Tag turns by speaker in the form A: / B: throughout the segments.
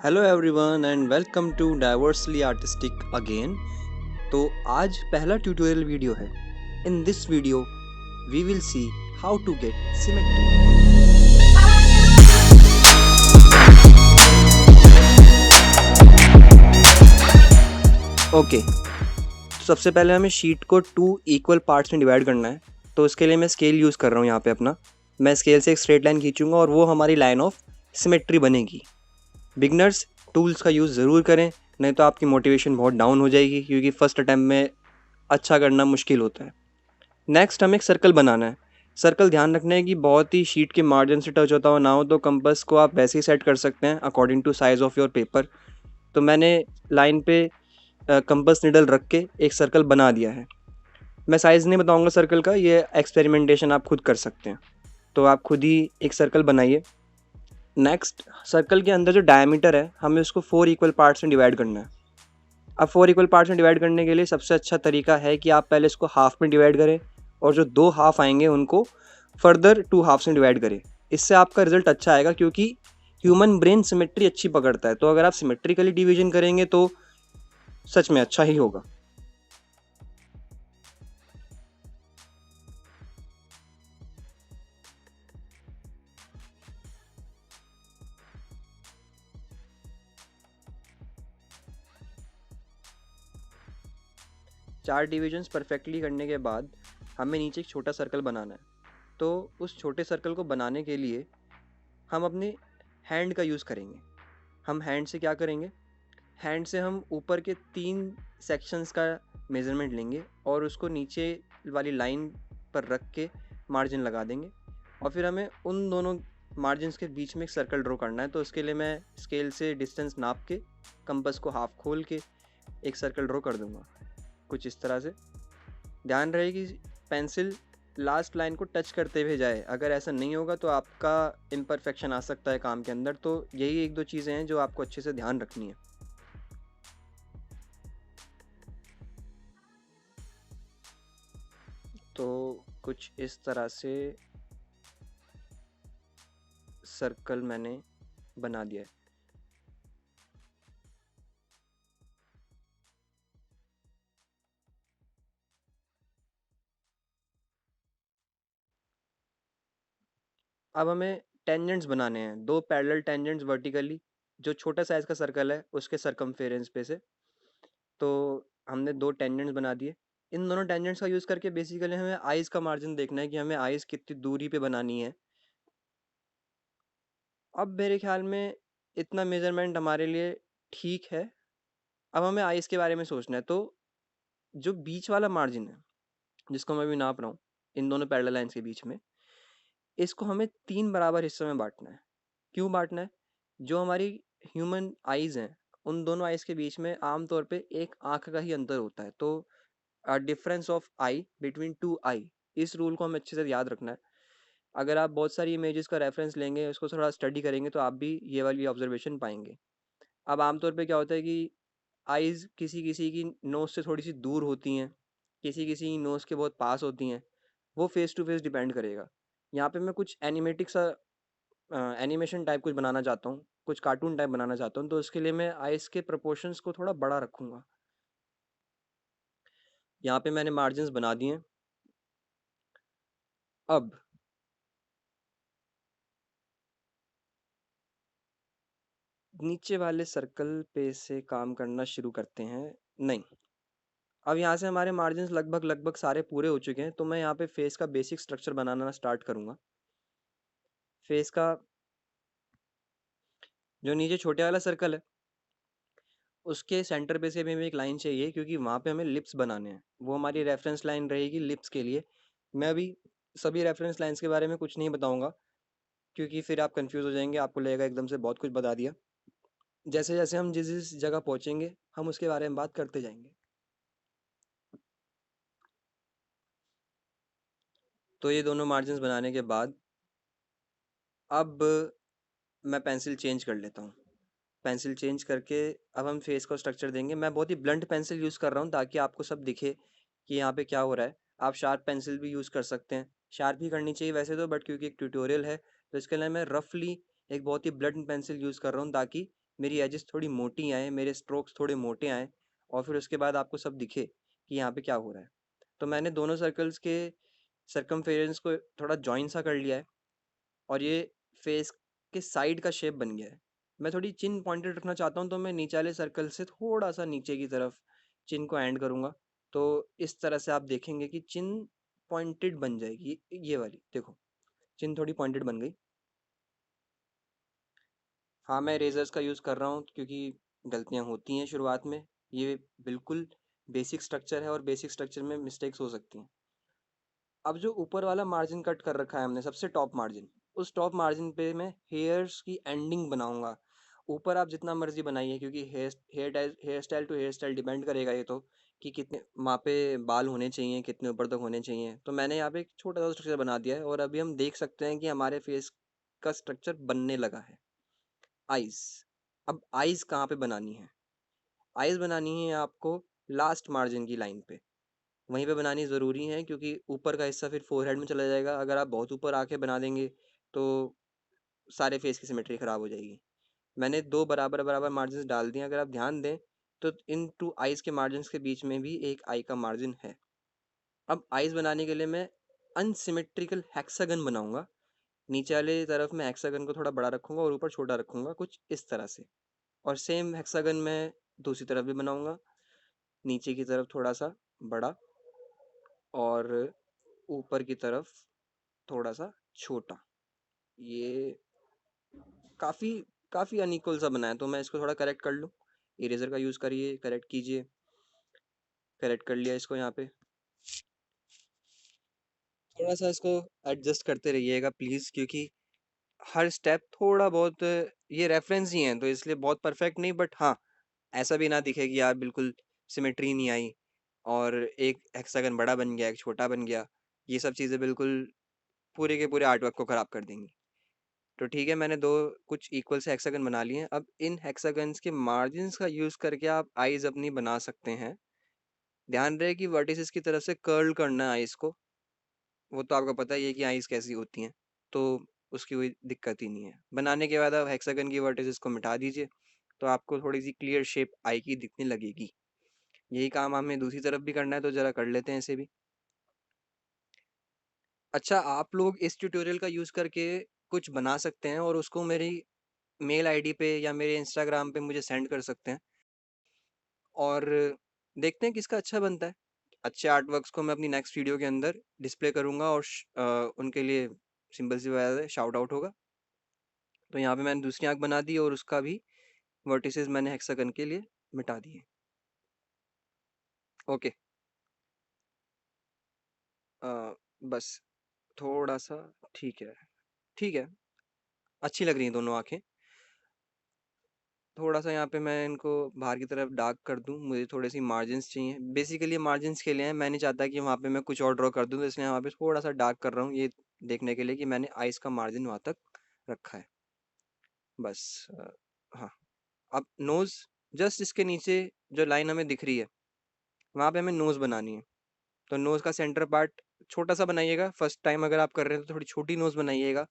A: Hello everyone and welcome to diversely artistic again. तो आज पहला ट्यूटोरियल वीडियो है। In this video we will see how to get symmetry. Okay, तो सबसे पहले हमें शीट को 2 इक्वल पार्ट्स में डिवाइड करना है। तो उसके लिए मैं स्केल यूज़ कर रहा हूँ यहाँ पे अपना। मैं स्केल से एक स्ट्रेट लाइन खींचूंगा और वो हमारी लाइन ऑफ सिमेट्री बनेगी। बिगनर्स टूल्स का यूज़ ज़रूर करें, नहीं तो आपकी मोटिवेशन बहुत डाउन हो जाएगी, क्योंकि फर्स्ट अटैम्प्ट में अच्छा करना मुश्किल होता है। नेक्स्ट हमें एक सर्कल बनाना है। सर्कल ध्यान रखना है कि बहुत ही शीट के मार्जिन से टच होता हो ना हो, तो कंपास को आप वैसे ही सेट कर सकते हैं according to size of your paper. तो मैंने लाइन पे कंपास निडल रख के एक सर्कल बना दिया है। मैं साइज़ नहीं बताऊंगा सर्कल का, ये एक्सपेरिमेंटेशन आप खुद कर सकते हैं। तो आप खुद ही एक सर्कल बनाइए। नेक्स्ट, सर्कल के अंदर जो डायमीटर है हमें उसको 4 इक्वल पार्ट्स में डिवाइड करना है। अब 4 इक्वल पार्ट्स में डिवाइड करने के लिए सबसे अच्छा तरीका है कि आप पहले इसको हाफ में डिवाइड करें और जो 2 हाफ आएंगे उनको फर्दर 2 हाफ्स में डिवाइड करें। इससे आपका रिजल्ट अच्छा आएगा, क्योंकि ह्यूमन ब्रेन सिमेट्री अच्छी पकड़ता है। तो अगर आप सिमेट्रिकली डिवीजन करेंगे तो सच में अच्छा ही होगा। चार डिविजन्स परफेक्टली करने के बाद हमें नीचे एक छोटा सर्कल बनाना है। तो उस छोटे सर्कल को बनाने के लिए हम अपने हैंड का यूज़ करेंगे। हम हैंड से क्या करेंगे, हैंड से हम ऊपर के 3 सेक्शंस का मेज़रमेंट लेंगे और उसको नीचे वाली लाइन पर रख के मार्जिन लगा देंगे। और फिर हमें उन दोनों मार्जिन्स के बीच में एक सर्कल ड्रॉ करना है। तो उसके लिए मैं स्केल से डिस्टेंस नाप के कंपास को हाफ खोल के एक सर्कल ड्रॉ कर दूंगा, कुछ इस तरह से। ध्यान रहे कि पेंसिल लास्ट लाइन को टच करते हुए जाए। अगर ऐसा नहीं होगा तो आपका इम्परफेक्शन आ सकता है काम के अंदर। तो यही 1-2 चीज़ें हैं जो आपको अच्छे से ध्यान रखनी है। तो कुछ इस तरह से सर्कल मैंने बना दिया है। अब हमें टेंजेंट्स बनाने हैं, 2 पैरेलल टेंजेंट्स वर्टिकली, जो छोटा साइज़ का सर्कल है उसके सरकमफेरेंस पे से। तो हमने 2 टेंजेंट्स बना दिए। इन दोनों टेंजेंट्स का यूज़ करके बेसिकली हमें आइज़ का मार्जिन देखना है कि हमें आइज़ कितनी दूरी पे बनानी है। अब मेरे ख्याल में इतना मेज़रमेंट हमारे लिए ठीक है। अब हमें आइज़ के बारे में सोचना है। तो जो बीच वाला मार्जिन है, जिसको मैं अभी नाप रहा हूँ, इन दोनों पैरेलल लाइन्स के बीच में, इसको हमें 3 बराबर हिस्सों में बाँटना है। क्यों बाँटना है? जो हमारी ह्यूमन आइज़ हैं, उन दोनों आइज़ के बीच में आम तौर पे एक आँख का ही अंतर होता है। तो डिफरेंस ऑफ आई बिटवीन 2 आई, इस रूल को हमें अच्छे से याद रखना है। अगर आप बहुत सारी इमेजेस का रेफरेंस लेंगे, उसको थोड़ा स्टडी करेंगे, तो आप भी ये वाली ऑब्जर्वेशन पाएंगे। अब आमतौर पे क्या होता है कि आइज़ किसी किसी की नोज़ से थोड़ी सी दूर होती हैं, किसी किसी की नोज़ के बहुत पास होती हैं। वो फेस टू फेस डिपेंड करेगा। यहाँ पे मैं कुछ एनिमेटिक सा एनिमेशन टाइप कुछ बनाना चाहता हूँ, कुछ कार्टून टाइप बनाना चाहता हूँ। तो उसके लिए मैं आइज़ के प्रोपोर्शंस को थोड़ा बड़ा रखूँगा। यहाँ पे मैंने मार्जिन्स बना दिए हैं। अब नीचे वाले सर्कल पे से काम करना शुरू करते हैं। नहीं, अब यहाँ से हमारे मार्जिन्स लगभग लगभग सारे पूरे हो चुके हैं। तो मैं यहाँ पे फेस का बेसिक स्ट्रक्चर बनाना स्टार्ट करूँगा। फेस का जो नीचे छोटे वाला सर्कल है, उसके सेंटर पे से भी हमें एक लाइन चाहिए, क्योंकि वहाँ पे हमें लिप्स बनाने हैं। वो हमारी रेफरेंस लाइन रहेगी लिप्स के लिए। मैं अभी सभी रेफरेंस लाइन्स के बारे में कुछ नहीं बताऊँगा, क्योंकि फिर आप कंफ्यूज हो जाएंगे, आपको लगेगा एकदम से बहुत कुछ बता दिया। जैसे जैसे हम जिस जिस जगह पहुँचेंगे, हम उसके बारे में बात करते जाएंगे। तो ये दोनों मार्जिन्स बनाने के बाद अब मैं पेंसिल चेंज कर लेता हूँ। पेंसिल चेंज करके अब हम फेस को स्ट्रक्चर देंगे। मैं बहुत ही ब्लंट पेंसिल यूज़ कर रहा हूँ ताकि आपको सब दिखे कि यहाँ पे क्या हो रहा है। आप शार्प पेंसिल भी यूज़ कर सकते हैं, शार्प ही करनी चाहिए वैसे तो, बट क्योंकि एक ट्यूटोरियल है तो इसके लिए मैं रफली एक बहुत ही ब्लंट पेंसिल यूज़ कर रहा हूँ, ताकि मेरी एजेस थोड़ी मोटी आए, मेरे स्ट्रोक्स थोड़े मोटे आए, और फिर उसके बाद आपको सब दिखे कि यहाँ पे क्या हो रहा है। तो मैंने दोनों सर्कल्स के सर्कमफेरेंस को थोड़ा जॉइन सा कर लिया है, और ये फेस के साइड का शेप बन गया है। मैं थोड़ी चिन पॉइंटेड रखना चाहता हूँ, तो मैं नीचे वाले सर्कल से थोड़ा सा नीचे की तरफ चिन को एंड करूँगा। तो इस तरह से आप देखेंगे कि चिन पॉइंटेड बन जाएगी। ये वाली देखो, चिन थोड़ी पॉइंटेड बन गई। हाँ, मैं रेजर्स का यूज़ कर रहा हूँ क्योंकि गलतियाँ होती हैं शुरुआत में। ये बिल्कुल बेसिक स्ट्रक्चर है, और बेसिक स्ट्रक्चर में मिस्टेक्स हो सकती हैं। अब जो ऊपर वाला मार्जिन कट कर रखा है हमने, सबसे टॉप मार्जिन, उस टॉप मार्जिन पे मैं हेयर्स की एंडिंग बनाऊंगा। ऊपर आप जितना मर्जी बनाइए, क्योंकि hairstyle to hairstyle depend करेगा ये तो, कि कितने वहाँ पे बाल होने चाहिए, कितने ऊपर तक होने चाहिए। तो मैंने यहाँ पे एक छोटा सा स्ट्रक्चर बना दिया है, और अभी हम देख सकते हैं कि हमारे फेस का स्ट्रक्चर बनने लगा है। आइज, अब आइज कहाँ पे बनानी है? आइज बनानी है आपको लास्ट मार्जिन की लाइन पे, वहीं पे बनानी ज़रूरी है, क्योंकि ऊपर का हिस्सा फिर फोरहेड में चला जाएगा। अगर आप बहुत ऊपर आके बना देंगे तो सारे फेस की सिमेट्री ख़राब हो जाएगी। मैंने दो बराबर बराबर मार्जिन डाल दिए। अगर आप ध्यान दें तो इन टू आइज़ के मार्जिन के बीच में भी एक आई का मार्जिन है। अब आइज़ बनाने के लिए मैं अनसिमेट्रिकल हेक्सागन बनाऊंगा। नीचे वाले तरफ मैं हेक्सागन को थोड़ा बड़ा रखूंगा और ऊपर छोटा रखूंगा, कुछ इस तरह से। और सेम हेक्सागन मैं दूसरी तरफ भी बनाऊंगा, नीचे की तरफ थोड़ा सा बड़ा, और ऊपर की तरफ थोड़ा सा छोटा। ये काफ़ी काफ़ी अनइक्वल सा बना है, तो मैं इसको थोड़ा करेक्ट कर लूँ। इरेजर का यूज़ करिए, करेक्ट कीजिए। करेक्ट कर लिया इसको यहाँ पे। थोड़ा सा इसको एडजस्ट करते रहिएगा प्लीज़, क्योंकि हर स्टेप थोड़ा बहुत, ये रेफरेंस ही हैं तो इसलिए बहुत परफेक्ट नहीं, बट हाँ, ऐसा भी ना दिखे कि यार बिल्कुल सिमेट्री नहीं आई, और एक हेक्सागन बड़ा बन गया, एक छोटा बन गया। ये सब चीज़ें बिल्कुल पूरे के पूरे आर्टवर्क को ख़राब कर देंगी। तो ठीक है, मैंने दो कुछ इक्वल से हेक्सागन बना लिए हैं। अब इन हेक्सागन्स के मार्जिन्स का यूज़ करके आप आइज़ अपनी बना सकते हैं। ध्यान रहे कि वर्टिसेस की तरफ से कर्ल करना है आइज़ को। वो तो आपको पता ही है कि आइज़ कैसी होती हैं, तो उसकी कोई दिक्कत ही नहीं है। बनाने के बाद आप हेक्सागन की वर्टिसेस को मिटा दीजिए, तो आपको थोड़ी सी क्लियर शेप आई की दिखने लगेगी। यही काम हमें दूसरी तरफ भी करना है, तो ज़रा कर लेते हैं इसे भी। अच्छा, आप लोग इस ट्यूटोरियल का यूज़ करके कुछ बना सकते हैं, और उसको मेरी मेल आईडी पे या मेरे इंस्टाग्राम पे मुझे सेंड कर सकते हैं, और देखते हैं किसका अच्छा बनता है। अच्छे आर्ट वर्क्स को मैं अपनी नेक्स्ट वीडियो के अंदर डिस्प्ले करूंगा, और उनके लिए सिंपल सी बात है, शाउट आउट होगा। तो यहाँ पे मैंने दूसरी आंख बना दी, और उसका भी वर्टिसेस मैंने हेक्सागन के लिए मिटा दिए। ओके। बस थोड़ा सा, ठीक है, ठीक है। अच्छी लग रही हैं दोनों आंखें। थोड़ा सा यहाँ पे मैं इनको बाहर की तरफ डार्क कर दूँ, मुझे थोड़े सी मार्जिन्स चाहिए। बेसिकली मार्जिन्स के लिए हैं, मैं नहीं चाहता कि वहाँ पे मैं कुछ और ड्रॉ कर दूँ, तो इसलिए वहाँ पे थोड़ा सा डार्क कर रहा हूँ, ये देखने के लिए कि मैंने आइस का मार्जिन वहाँ तक रखा है। बस हाँ। अब नोज़, जस्ट इसके नीचे जो लाइन हमें दिख रही है, वहाँ पे हमें नोज़ बनानी है। तो नोज़ का सेंटर पार्ट छोटा सा बनाइएगा। फर्स्ट टाइम अगर आप कर रहे हैं तो थोड़ी छोटी नोज़ बनाइएगा।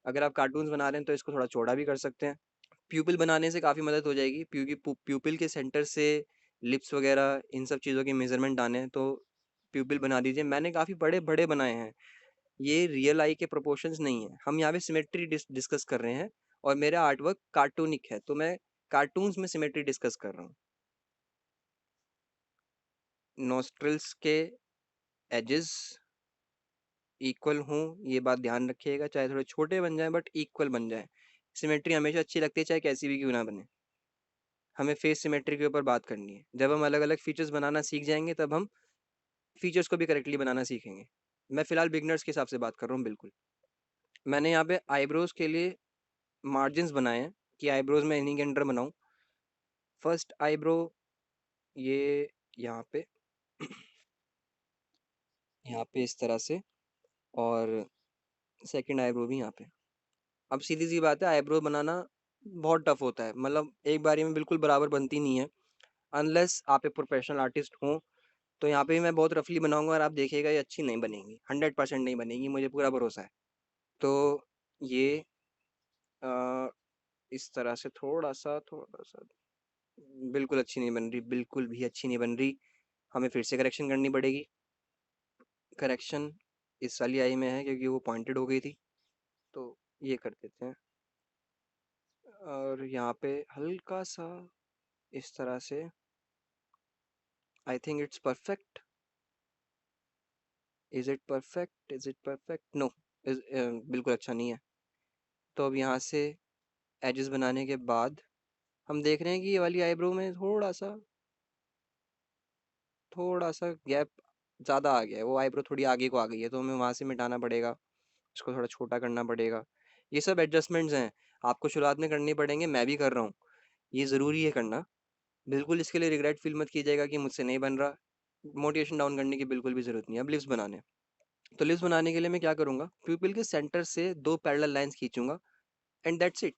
A: अगर आप कार्टून्स बना रहे हैं तो इसको थोड़ा चौड़ा भी कर सकते हैं। प्यूपिल बनाने से काफ़ी मदद हो जाएगी, क्योंकि प्यूपिल के सेंटर से लिप्स वगैरह इन सब चीज़ों के मेजरमेंट आने हैं, तो प्यूपिल बना दीजिए। मैंने काफ़ी बड़े बड़े बनाए हैं, ये रियल आई के प्रोपोर्शंस नहीं है। हम यहाँ पे सिमेट्री डिस्कस कर रहे हैं, और मेरा आर्टवर्क कार्टूनिक है, तो मैं कार्टून्स में सिमेट्री डिस्कस कर रहा हूँ। नोस्ट्रल्स के एजेस इक्वल हों, ये बात ध्यान रखिएगा। चाहे थोड़े छोटे बन जाएं, बट इक्वल बन जाएं। सिमेट्री हमेशा अच्छी लगती है, चाहे कैसी भी क्यों ना बने। हमें फेस सिमेट्री के ऊपर बात करनी है। जब हम अलग अलग फीचर्स बनाना सीख जाएंगे, तब हम फीचर्स को भी करेक्टली बनाना सीखेंगे। मैं फिलहाल बिगनर्स के हिसाब से बात कर रहा हूँ, बिल्कुल। मैंने यहाँ पे आईब्रोज के लिए मार्जिन्स बनाए हैं, कि आईब्रोज में इन्हीं के अंडर बनाऊँ। फर्स्ट आईब्रो ये यहाँ पे यहाँ पे इस तरह से, और सेकंड आईब्रो भी यहाँ पे। अब सीधी सी बात है, आईब्रो बनाना बहुत टफ होता है, मतलब एक बारी में बिल्कुल बराबर बनती नहीं है, अनलेस आप एक प्रोफेशनल आर्टिस्ट हों। तो यहाँ पे भी मैं बहुत रफली बनाऊंगा, और आप देखिएगा ये अच्छी नहीं बनेगी, 100% नहीं बनेगी, मुझे पूरा भरोसा है। तो ये इस तरह से थोड़ा सा बिल्कुल अच्छी नहीं बन रही, बिल्कुल भी अच्छी नहीं बन रही। हमें फिर से करेक्शन करनी पड़ेगी। करेक्शन इस वाली आई में है क्योंकि वो पॉइंटेड हो गई थी, तो ये कर देते हैं। और यहाँ पे हल्का सा इस तरह से, I think it's perfect. Is it perfect, is it perfect? No, बिल्कुल अच्छा नहीं है। तो अब यहाँ से एजेस बनाने के बाद हम देख रहे हैं कि ये वाली आईब्रो में थोड़ा सा गैप ज़्यादा आ गया है, वो आईब्रो थोड़ी आगे को आ गई है, तो हमें वहाँ से मिटाना पड़ेगा, उसको थोड़ा छोटा करना पड़ेगा। ये सब एडजस्टमेंट्स हैं, आपको शुरुआत में करनी पड़ेंगे, मैं भी कर रहा हूँ, ये ज़रूरी है करना। बिल्कुल इसके लिए रिग्रेट फील मत कीजिएगा कि मुझसे नहीं बन रहा। मोटिवेशन डाउन करने की बिल्कुल भी ज़रूरत नहीं है। अब लिप्स बनाने, तो लिप्स बनाने के लिए मैं क्या करूँगा, प्यूपिल के सेंटर से 2 पैरेलल लाइंस खींचूंगा एंड दैट्स इट।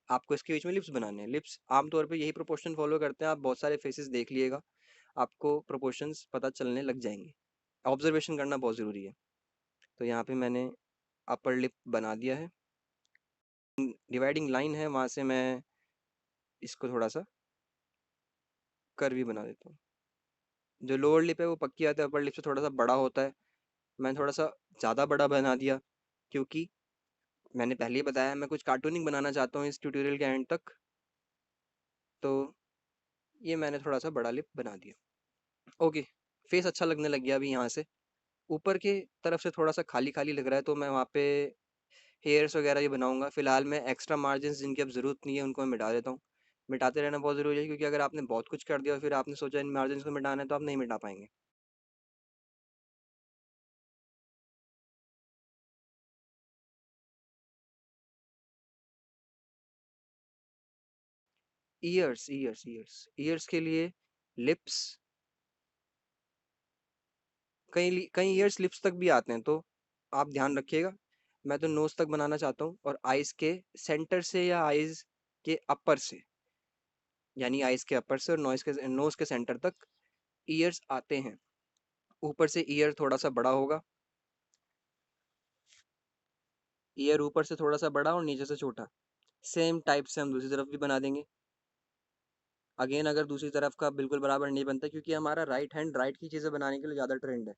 A: आपको इसके बीच में लिप्स बनाने हैं। लिप्स आमतौर पे यही प्रोपोर्शन फॉलो करते हैं, आप बहुत सारे फेसेस देख लिएगा, आपको प्रोपोर्शंस पता चलने लग जाएंगे। ऑब्जर्वेशन करना बहुत ज़रूरी है। तो यहाँ पे मैंने अपर लिप बना दिया है, डिवाइडिंग लाइन है वहाँ से मैं इसको थोड़ा सा कर्वी बना देता हूँ। जो लोअर लिप है वो पक्की आती है, अपर लिप से थोड़ा सा बड़ा होता है, मैंने थोड़ा सा ज़्यादा बड़ा बना दिया क्योंकि मैंने पहले ही बताया मैं कुछ कार्टूनिंग बनाना चाहता हूँ इस ट्यूटोरियल के एंड तक। तो ये मैंने थोड़ा सा बड़ा लिप बना दिया। ओके, फेस अच्छा लगने लग गया अभी यहाँ से। ऊपर के तरफ से थोड़ा सा खाली खाली लग रहा है, तो मैं वहाँ पे हेयर्स वगैरह ये बनाऊंगा। फिलहाल मैं एक्स्ट्रा मार्जिन जिनकी अब ज़रूरत नहीं है उनको मैं मिटा देता हूँ। मिटाते रहना बहुत ज़रूरी है, क्योंकि अगर आपने बहुत कुछ कर दिया और फिर आपने सोचा इन मार्जिन को मिटाना है, तो आप नहीं मिटा पाएंगे। ईयर्स ईयर्स ईयर्स ईयर्स के लिए लिप्स, कई कई ईयर्स लिप्स तक भी आते हैं, तो आप ध्यान रखिएगा। मैं तो नोज तक बनाना चाहता हूँ, और आइज के सेंटर से या आइज के अपर से, यानी आइज के अपर से और नोज के सेंटर तक ईयर्स आते हैं। ऊपर से ईयर थोड़ा सा बड़ा होगा, ईयर ऊपर से थोड़ा सा बड़ा और नीचे से छोटा। सेम टाइप से हम दूसरी तरफ भी बना देंगे। अगेन अगर दूसरी तरफ का बिल्कुल बराबर नहीं बनता, क्योंकि हमारा राइट हैंड राइट की चीज़ें बनाने के लिए ज़्यादा ट्रेंड है,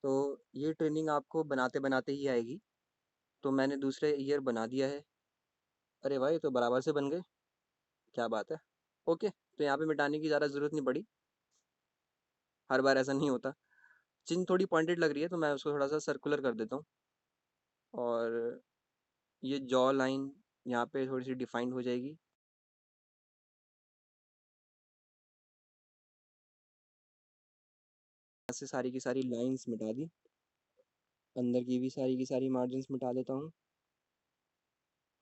A: तो ये ट्रेनिंग आपको बनाते बनाते ही आएगी। तो मैंने दूसरे ईयर बना दिया है। अरे भाई, तो बराबर से बन गए, क्या बात है। ओके, तो यहाँ पे मिटाने की ज़्यादा ज़रूरत नहीं पड़ी, हर बार ऐसा नहीं होता। चिन थोड़ी पॉइंटेड लग रही है, तो मैं उसको थोड़ा सा सर्कुलर कर देता हूँ, और ये जॉ लाइन यहाँ पे थोड़ी सी डिफाइंड हो जाएगी। यहाँ से सारी की सारी लाइंस मिटा दी, अंदर की भी सारी की सारी मार्जिन्स मिटा देता हूँ।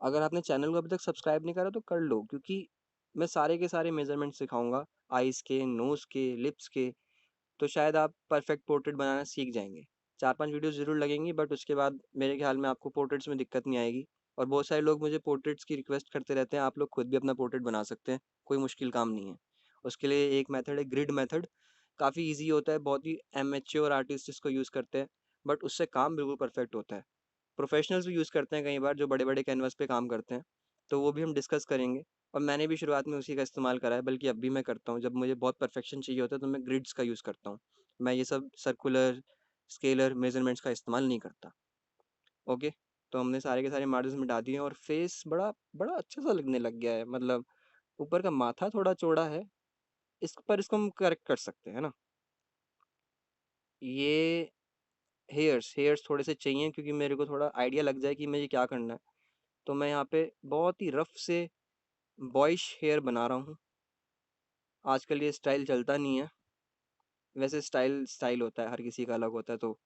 A: अगर आपने चैनल को अभी तक सब्सक्राइब नहीं करा तो कर लो, क्योंकि मैं सारे के सारे मेजरमेंट सिखाऊंगा, आइज़ के, नोज़ के, लिप्स के। तो शायद आप परफेक्ट पोर्ट्रेट बनाना सीख जाएंगे। 4-5 वीडियोस ज़रूर लगेंगी, बट उसके बाद मेरे ख्याल में आपको पोर्ट्रेट्स में दिक्कत नहीं आएगी। और बहुत सारे लोग मुझे पोर्ट्रेट्स की रिक्वेस्ट करते रहते हैं, आप लोग खुद भी अपना पोर्ट्रेट बना सकते हैं, कोई मुश्किल काम नहीं है। उसके लिए एक मेथड है ग्रिड मेथड, काफ़ी ईजी होता है, बहुत ही एमेच्योर आर्टिस्ट इसको यूज़ करते हैं, बट उससे काम बिल्कुल परफेक्ट होता है। प्रोफेशनल्स भी यूज़ करते हैं कई बार, जो बड़े बड़े कैनवास पे काम करते हैं, तो वो भी हम डिस्कस करेंगे। और मैंने भी शुरुआत में उसी का इस्तेमाल करा है, बल्कि अब भी मैं करता हूँ। जब मुझे बहुत परफेक्शन चाहिए होता है तो मैं ग्रिड्स का यूज़ करता हूँ। मैं ये सब सर्कुलर, स्केलर मेजरमेंट्स का इस्तेमाल नहीं करता। ओके, तो हमने सारे के सारे मार्जिन मिटा दिए और फेस बड़ा बड़ा अच्छा सा लगने लग गया है। मतलब ऊपर का माथा थोड़ा चौड़ा है, इस पर इसको हम करेक्ट कर सकते हैं ना। ये हेयर्स हेयर्स थोड़े से चाहिए, क्योंकि मेरे को थोड़ा आइडिया लग जाए कि मुझे क्या करना है। तो मैं यहाँ पे बहुत ही रफ से बॉयश हेयर बना रहा हूँ। आजकल ये स्टाइल चलता नहीं है, वैसे स्टाइल स्टाइल होता है, हर किसी का अलग होता है, तो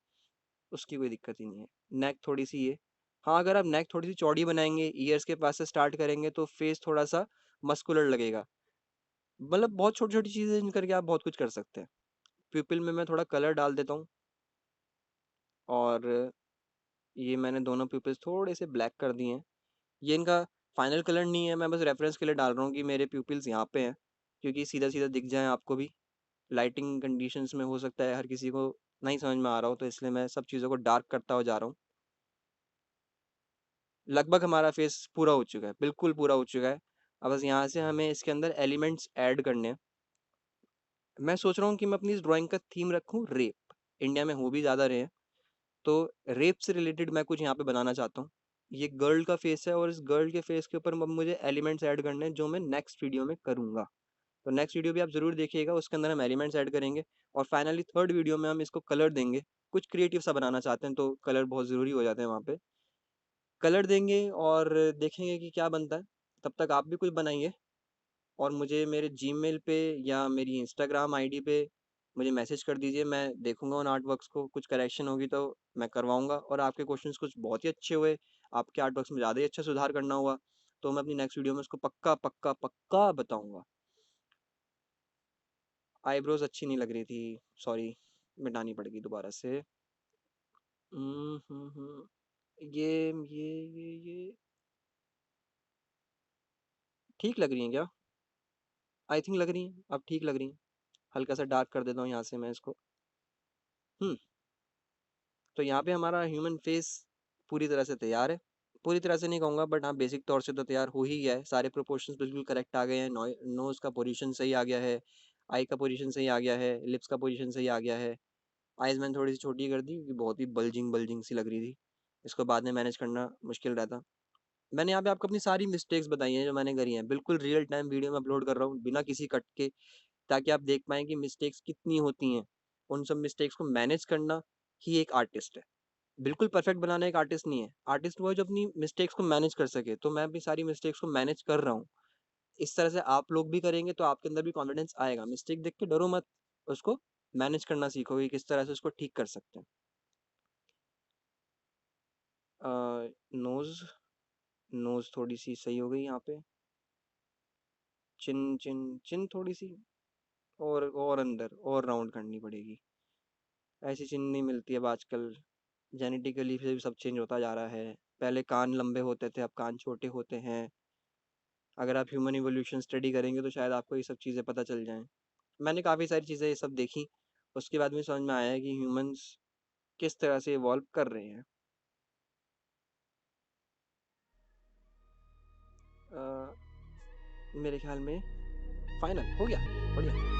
A: उसकी कोई दिक्कत ही नहीं है। नेक थोड़ी सी ये, हाँ, अगर आप नेक थोड़ी सी चौड़ी बनाएंगे, ईयर्स के पास से स्टार्ट करेंगे, तो फेस थोड़ा सा मस्कुलर लगेगा। मतलब बहुत छोटी छोटी चीज़ें करके आप बहुत कुछ कर सकते हैं। प्यूपिल में मैं थोड़ा कलर डाल देता हूँ, और ये मैंने दोनों प्यूपिल्स थोड़े से ब्लैक कर दिए हैं। ये इनका फाइनल कलर नहीं है, मैं बस रेफरेंस के लिए डाल रहा हूँ कि मेरे प्यूपिल्स यहाँ पे हैं, क्योंकि सीधा सीधा दिख जाए आपको भी। लाइटिंग कंडीशंस में हो सकता है हर किसी को नहीं समझ में आ रहा हो, तो इसलिए मैं सब चीज़ों को डार्क करता हुआ जा रहा हूँ। लगभग हमारा फेस पूरा हो चुका है, बिल्कुल पूरा हो चुका है। अब बस यहाँ से हमें इसके अंदर एलिमेंट्स ऐड करने हैं। मैं सोच रहा हूँ कि मैं अपनी इस ड्राइंग का थीम रखूँ रेप। इंडिया में हो भी ज़्यादा रहे हैं, तो रेप से रिलेटेड मैं कुछ यहाँ पे बनाना चाहता हूँ। ये गर्ल का फेस है और इस गर्ल के फेस के ऊपर अब मुझे एलिमेंट्स ऐड करने हैं, जो मैं नेक्स्ट वीडियो में करूँगा। तो नेक्स्ट वीडियो भी आप ज़रूर देखिएगा, उसके अंदर हम एलिमेंट्स ऐड करेंगे और फाइनली थर्ड वीडियो में हम इसको कलर देंगे। कुछ क्रिएटिव सा बनाना चाहते हैं तो कलर बहुत ज़रूरी हो जाते हैं वहाँ पे। कलर देंगे और देखेंगे कि क्या बनता है। तब तक आप भी कुछ बनाइए और मुझे मेरे जीमेल पे या मेरी इंस्टाग्राम आईडी पे मुझे मैसेज कर दीजिए। मैं देखूंगा उन आर्ट वर्क्स को, कुछ करेक्शन होगी तो मैं करवाऊंगा। और आपके क्वेश्चंस कुछ बहुत ही अच्छे हुए, आपके आर्ट वर्क्स में ज़्यादा ही अच्छा सुधार करना हुआ, तो मैं अपनी नेक्स्ट वीडियो में उसको पक्का पक्का पक्का बताऊंगा। आईब्रोज अच्छी नहीं लग रही थी, सॉरी, मिटानी पड़ेगी दोबारा से। ये ये ठीक लग रही हैं क्या? आई थिंक लग रही हैं, अब ठीक लग रही हैं। हल्का सा डार्क कर देता हूँ यहाँ से मैं इसको। हम्म तो यहाँ पे हमारा ह्यूमन फेस पूरी तरह से तैयार है। पूरी तरह से नहीं कहूँगा, बट हाँ बेसिक तौर से तो तैयार हो ही गया है। सारे प्रोपोर्शंस बिल्कुल करेक्ट आ गए हैं। नोज का पोजीशन सही आ गया है, आई का पोजीशन सही आ गया है, लिप्स का पोजीशन सही आ गया है। आइज मैंने थोड़ी सी छोटी कर दी क्योंकि बहुत ही बल्जिंग बल्जिंग सी लग रही थी। इसको बाद में मैनेज करना मुश्किल रहता। मैंने यहाँ पे आपको अपनी सारी मिस्टेक्स बताई हैं जो मैंने करी हैं, बिल्कुल रियल टाइम वीडियो में अपलोड कर रहा हूँ बिना किसी कट के, ताकि आप देख पाएँ कि मिस्टेक्स कितनी होती हैं। उन सब मिस्टेक्स को मैनेज करना ही एक आर्टिस्ट है। बिल्कुल परफेक्ट बनाना एक आर्टिस्ट नहीं है। आर्टिस्ट वो है जो अपनी मिस्टेक्स को मैनेज कर सके। तो मैं अपनी सारी मिस्टेक्स को मैनेज कर रहा हूँ। इस तरह से आप लोग भी करेंगे तो आपके अंदर भी कॉन्फिडेंस आएगा। मिस्टेक देख के डरो मत, उसको मैनेज करना सीखोगे, किस तरह से उसको ठीक कर सकते हैं। नोज नोज थोड़ी सी सही हो गई यहाँ पे। चिन चिन चिन थोड़ी सी और अंदर और राउंड करनी पड़ेगी। ऐसी चिन नहीं मिलती अब आजकल, जेनेटिकली से भी सब चेंज होता जा रहा है। पहले कान लंबे होते थे, अब कान छोटे होते हैं। अगर आप ह्यूमन इवोल्यूशन स्टडी करेंगे तो शायद आपको ये सब चीज़ें पता चल जाएं। मैंने काफ़ी सारी चीज़ें ये सब देखी, उसके बाद मुझे समझ में आया कि ह्यूमंस किस तरह से इवॉल्व कर रहे हैं। अ, मेरे ख्याल में फाइनल हो गया, बढ़िया।